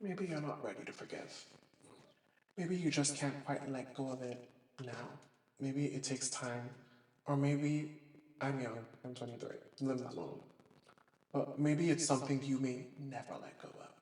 Maybe you're not ready to forgive. Maybe you just can't quite let go of it now. Maybe it takes time. Or maybe I'm young, I'm 23, live that long. But maybe it's something you may never let go of.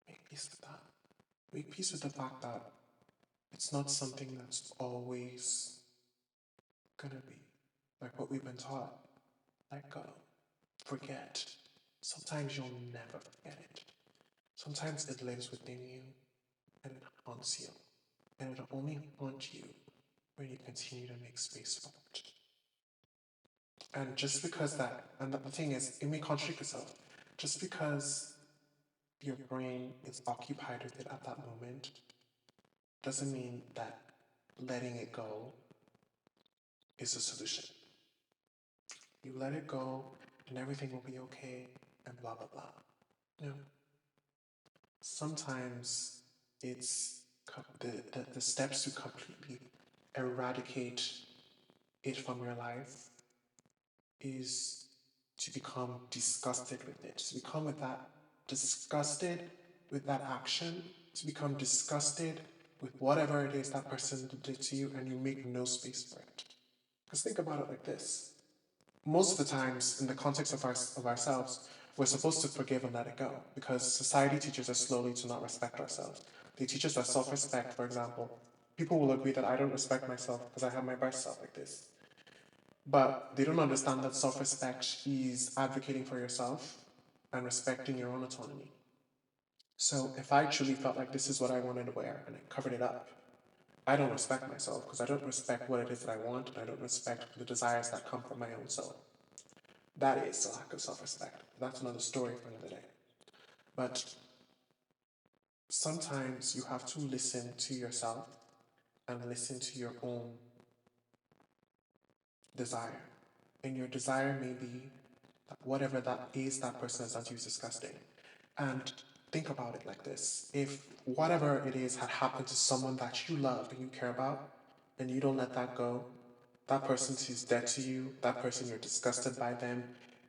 Make peace with that. Make peace with the fact that it's not something that's always gonna be like what we've been taught. Let go. Forget. Sometimes you'll never forget it. Sometimes it lives within you and it haunts you. And it'll only haunt you when you continue to make space for it. And just because that, and the thing is, it may contradict itself. Just because your brain is occupied with it at that moment doesn't mean that letting it go is a solution. You let it go and everything will be okay and blah blah blah. No. Sometimes it's the steps to completely eradicate it from your life is to become disgusted with it, to become with that disgusted with that action, to become disgusted with whatever it is that person did to you, and you make no space for it. Because think about it like this: most of the times, in the context of ourselves, we're supposed to forgive and let it go because society teaches us slowly to not respect ourselves. They teach us that self-respect, for example. People will agree that I don't respect myself because I have my breasts out like this. But they don't understand that self respect is advocating for yourself and respecting your own autonomy. So if I truly felt like this is what I wanted to wear and I covered it up, I don't respect myself because I don't respect what it is that I want and I don't respect the desires that come from my own soul. That is a lack of self respect. That's another story for another day. But sometimes you have to listen to yourself and listen to your own desire. And your desire may be that whatever that is that person has done to you is disgusting. And think about it like this: if whatever it is had happened to someone that you love and you care about, and you don't let that go, that person is dead to you, that person you're disgusted by them,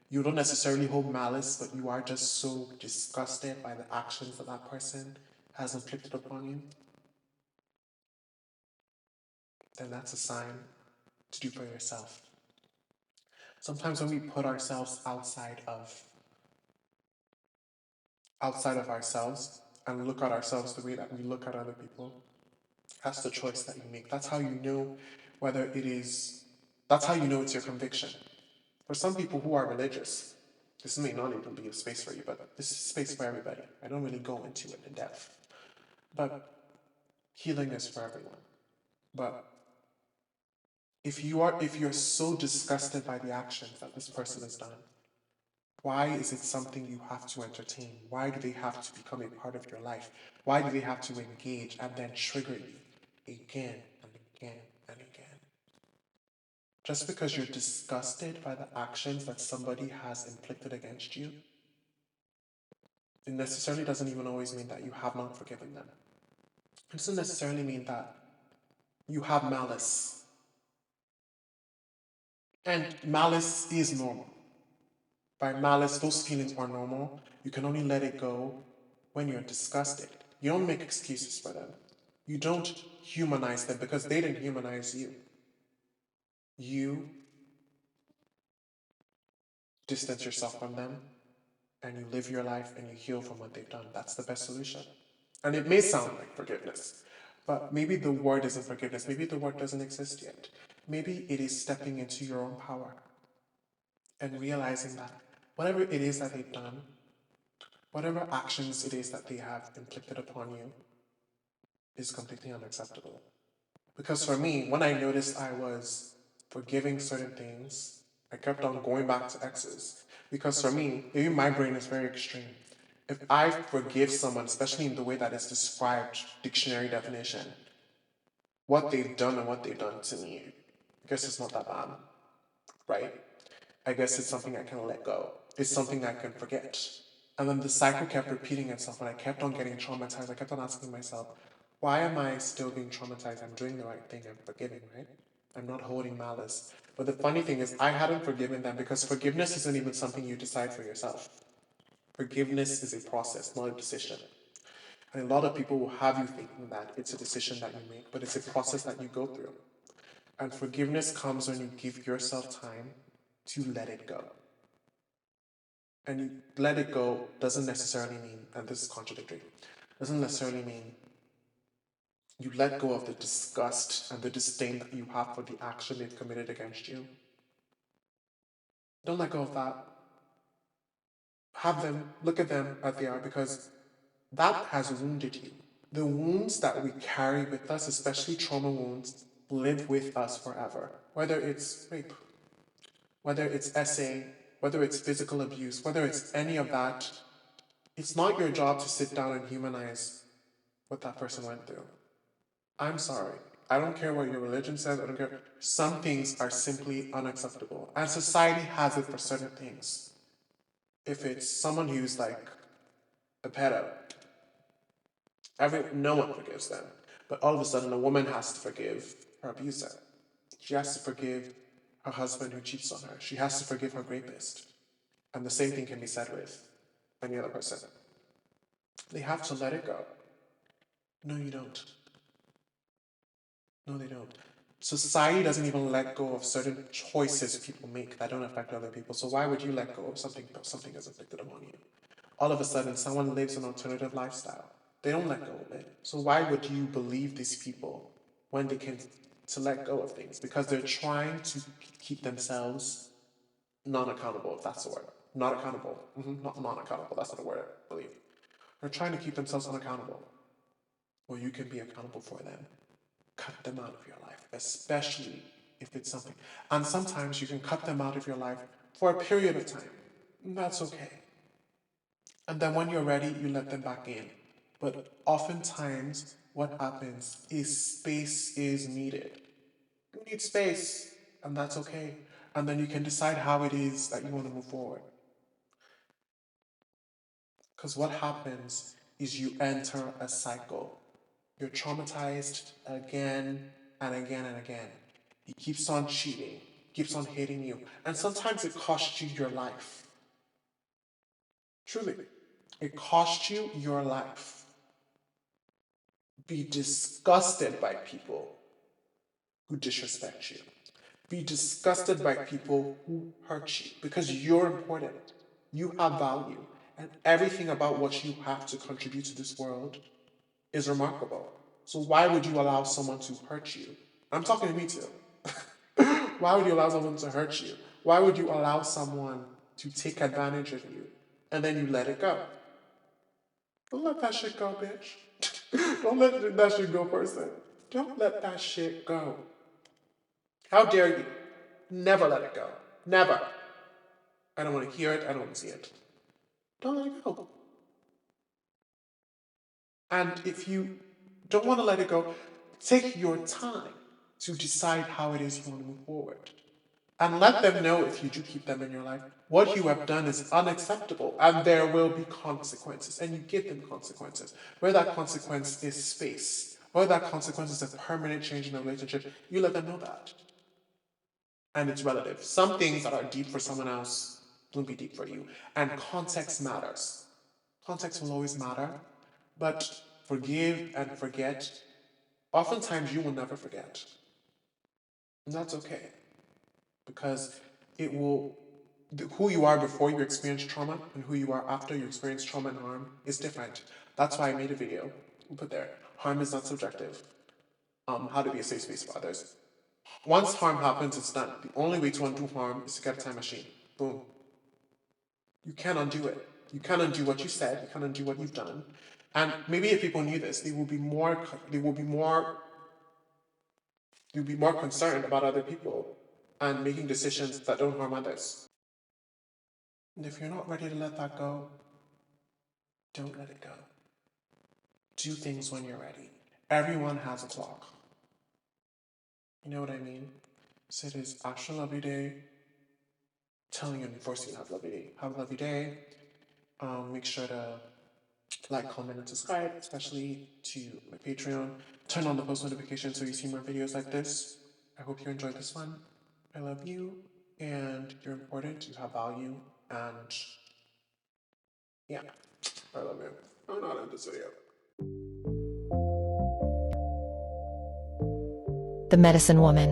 you don't necessarily hold malice, but you are just so disgusted by the actions that that person has inflicted upon you, then that's a sign to do for yourself. Sometimes when we put ourselves outside of ourselves and look at ourselves the way that we look at other people, that's the choice that you make. That's how you know whether it is, that's how you know it's your conviction. For some people who are religious, this may not even be a space for you, but this is a space for everybody. I don't really go into it in depth. But healing is for everyone. But if you're so disgusted by the actions that this person has done, why is it something you have to entertain? Why do they have to become a part of your life? Why do they have to engage and then trigger you again and again and again? Just because you're disgusted by the actions that somebody has inflicted against you, it necessarily doesn't even always mean that you have not forgiven them. It doesn't necessarily mean that you have malice. And malice is normal. By malice, those feelings are normal. You can only let it go when you're disgusted. You don't make excuses for them. You don't humanize them because they didn't humanize you. You distance yourself from them and you live your life and you heal from what they've done. That's the best solution. And it may sound like forgiveness, but maybe the word isn't forgiveness. Maybe the word doesn't exist yet. Maybe it is stepping into your own power and realizing that whatever it is that they've done, whatever actions it is that they have inflicted upon you, is completely unacceptable. Because for me, when I noticed I was forgiving certain things, I kept on going back to exes. Because for me, maybe my brain is very extreme. If I forgive someone, especially in the way that is described, dictionary definition, what they've done and what they've done to me, I guess it's not that bad, right? I guess it's something I can let go. It's something I can forget. And then the cycle kept repeating itself, and I kept on getting traumatized. I kept on asking myself, why am I still being traumatized? I'm doing the right thing. I'm forgiving, right? I'm not holding malice. But the funny thing is, I hadn't forgiven them because forgiveness isn't even something you decide for yourself. Forgiveness is a process, not a decision. And a lot of people will have you thinking that it's a decision that you make, but it's a process that you go through. And forgiveness comes when you give yourself time to let it go. And you let it go doesn't necessarily mean, and this is contradictory, doesn't necessarily mean you let go of the disgust and the disdain that you have for the action they've committed against you. Don't let go of that. Have them, look at them as they are, because that has wounded you. The wounds that we carry with us, especially trauma wounds, live with us forever. Whether it's rape, whether it's SA, whether it's physical abuse, whether it's any of that, it's not your job to sit down and humanize what that person went through. I'm sorry. I don't care what your religion says, I don't care. Some things are simply unacceptable. And society has it for certain things. If it's someone who's like a pedo, no one forgives them. But all of a sudden, a woman has to forgive her abuser. She has to forgive her husband who cheats on her. She has to forgive her rapist. And the same thing can be said with any other person. They have to let it go. No, you don't. No, they don't. Society doesn't even let go of certain choices people make that don't affect other people. So why would you let go of something is inflicted upon you? All of a sudden, someone lives an alternative lifestyle. They don't let go of it. So why would you believe these people when they can to let go of things? Because they're trying to keep themselves non-accountable, if that's the word. Not accountable. Not non-accountable, that's not a word, I believe. They're trying to keep themselves unaccountable. Well, you can be accountable for them. Cut them out of your life, especially if it's something. And sometimes you can cut them out of your life for a period of time. That's okay. And then when you're ready, you let them back in. But oftentimes, what happens is space is needed. You need space, and that's okay. And then you can decide how it is that you want to move forward. Because what happens is you enter a cycle. You're traumatized again and again and again. He keeps on cheating, keeps on hating you. And sometimes it costs you your life. Truly, it costs you your life. Be disgusted by people who disrespect you. Be disgusted by people who hurt you because you're important. You have value. And everything about what you have to contribute to this world is remarkable. So why would you allow someone to hurt you? I'm talking to me too. Why would you allow someone to hurt you? Why would you allow someone to take advantage of you and then you let it go? Don't let that shit go, bitch. Don't let that shit go, person. Don't let that shit go. How dare you? Never let it go. Never. I don't want to hear it. I don't want to see it. Don't let it go. And if you don't want to let it go, take your time to decide how it is you want to move forward. And let them know, if you do keep them in your life, what you have done is unacceptable and there will be consequences. And you give them consequences. Whether that consequence is space, whether that consequence is a permanent change in the relationship, you let them know that. And it's relative. Some things that are deep for someone else won't be deep for you. And context matters. Context will always matter. But forgive and forget, oftentimes you will never forget. And that's okay. Because it will, who you are before you experience trauma and who you are after you experience trauma and harm is different. That's why I made a video. We'll put there. Harm is not subjective. How to be a safe space for others. Once harm happens, it's done. The only way to undo harm is to get a time machine. Boom. You can't undo it. You can't undo what you said. You can't undo what you've done. And maybe if people knew this, they will be more concerned about other people and making decisions that don't harm others. And if you're not ready to let that go, don't let it go. Do things when you're ready. Everyone has a clock. You know what I mean? So it is Asha Lovely Day. Telling you and forcing you to have a lovely day. Have a lovely day. Make sure to like, comment, and subscribe, especially to my Patreon. Turn on the post notifications so you see more videos like this. I hope you enjoyed this one. I love you, and you're important. You have value, and Yeah, I love you. I'm not in this video. The Medicine Woman.